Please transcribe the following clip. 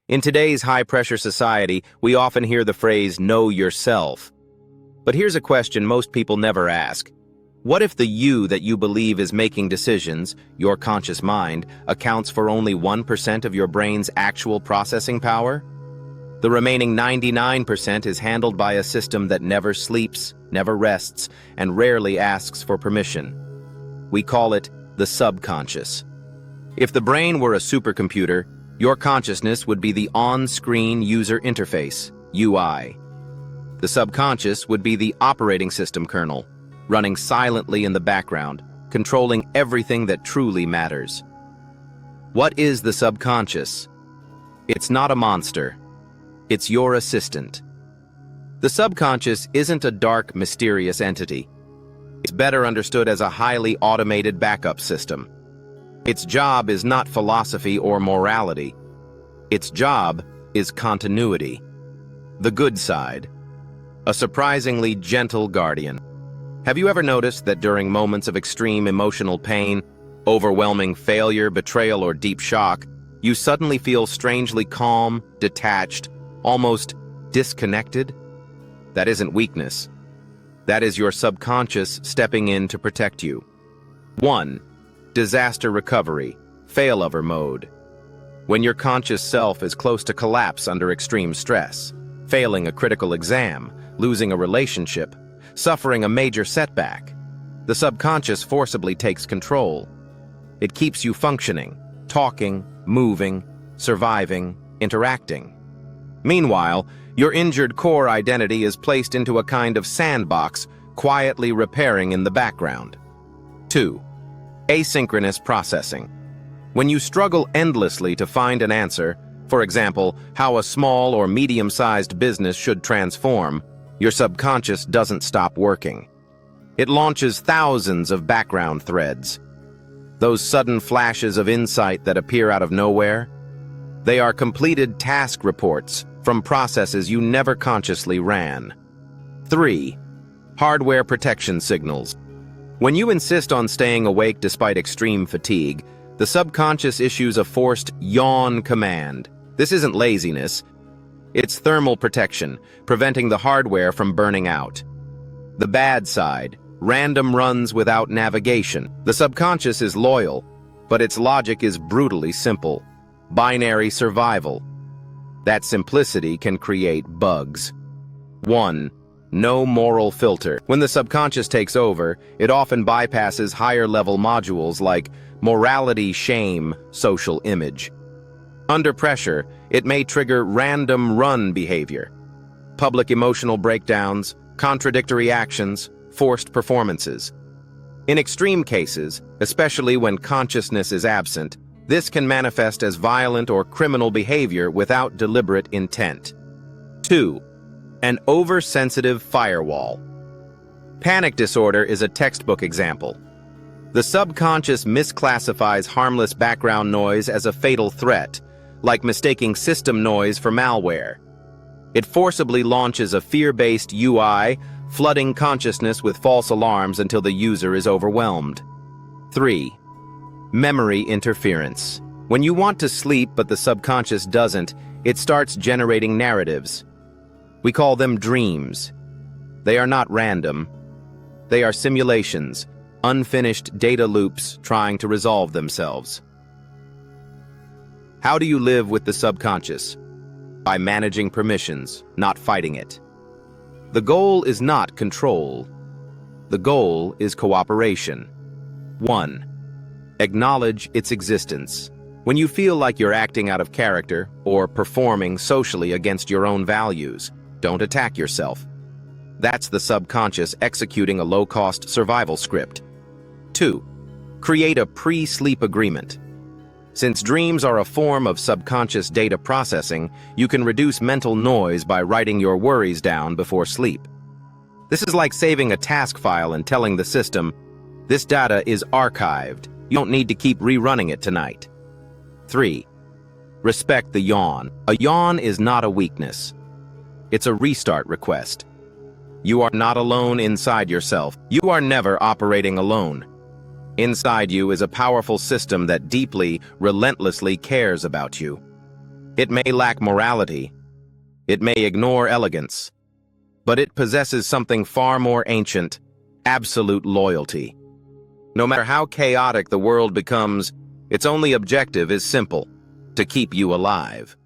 In today's high-pressure society, we often hear the phrase, know yourself. But here's a question most people never ask. What if the you that you believe is making decisions, your conscious mind, accounts for only 1% of your brain's actual processing power? The remaining 99% is handled by a system that never sleeps, never rests, and rarely asks for permission. We call it the subconscious. If the brain were a supercomputer, your consciousness would be the on-screen user interface, UI. The subconscious would be the operating system kernel, running silently in the background, controlling everything that truly matters. What is the subconscious? It's not a monster. It's your assistant. The subconscious isn't a dark, mysterious entity. It's better understood as a highly automated backup system. Its job is not philosophy or morality. Its job is continuity. The good side. A surprisingly gentle guardian. Have you ever noticed that during moments of extreme emotional pain, overwhelming failure, betrayal, or deep shock, you suddenly feel strangely calm, detached, almost disconnected? That isn't weakness. That is your subconscious stepping in to protect you. 1. Disaster recovery, failover mode. When your conscious self is close to collapse under extreme stress, failing a critical exam, losing a relationship, suffering a major setback, the subconscious forcibly takes control. It keeps you functioning, talking, moving, surviving, interacting. Meanwhile, your injured core identity is placed into a kind of sandbox, quietly repairing in the background. 2. Asynchronous processing. When you struggle endlessly to find an answer, for example, how a small or medium-sized business should transform, your subconscious doesn't stop working. It launches thousands of background threads. Those sudden flashes of insight that appear out of nowhere, they are completed task reports from processes you never consciously ran. 3. Hardware protection signals. When you insist on staying awake despite extreme fatigue, the subconscious issues a forced yawn command. This isn't laziness. It's thermal protection, preventing the hardware from burning out. The bad side, random runs without navigation. The subconscious is loyal, but its logic is brutally simple. Binary survival. That simplicity can create bugs. 1. No moral filter. When the subconscious takes over, it often bypasses higher-level modules like morality, shame, social image. Under pressure, it may trigger random run behavior, public emotional breakdowns, contradictory actions, forced performances. In extreme cases, especially when consciousness is absent, this can manifest as violent or criminal behavior without deliberate intent. 2. An oversensitive firewall. Panic disorder is a textbook example. The subconscious misclassifies harmless background noise as a fatal threat, like mistaking system noise for malware. It forcibly launches a fear-based UI, flooding consciousness with false alarms until the user is overwhelmed. 3. Memory interference. When you want to sleep but the subconscious doesn't, it starts generating narratives. We call them dreams. They are not random. They are simulations, unfinished data loops trying to resolve themselves. How do you live with the subconscious? By managing permissions, not fighting it. The goal is not control. The goal is cooperation. 1. Acknowledge its existence. When you feel like you're acting out of character or performing socially against your own values, don't attack yourself. That's the subconscious executing a low-cost survival script. 2. Create a pre-sleep agreement. Since dreams are a form of subconscious data processing, you can reduce mental noise by writing your worries down before sleep. This is like saving a task file and telling the system, this data is archived. You don't need to keep rerunning it tonight. 3. Respect the yawn. A yawn is not a weakness. It's a restart request. You are not alone inside yourself. You are never operating alone. Inside you is a powerful system that deeply, relentlessly cares about you. It may lack morality. It may ignore elegance. But it possesses something far more ancient: absolute loyalty. No matter how chaotic the world becomes, its only objective is simple: to keep you alive.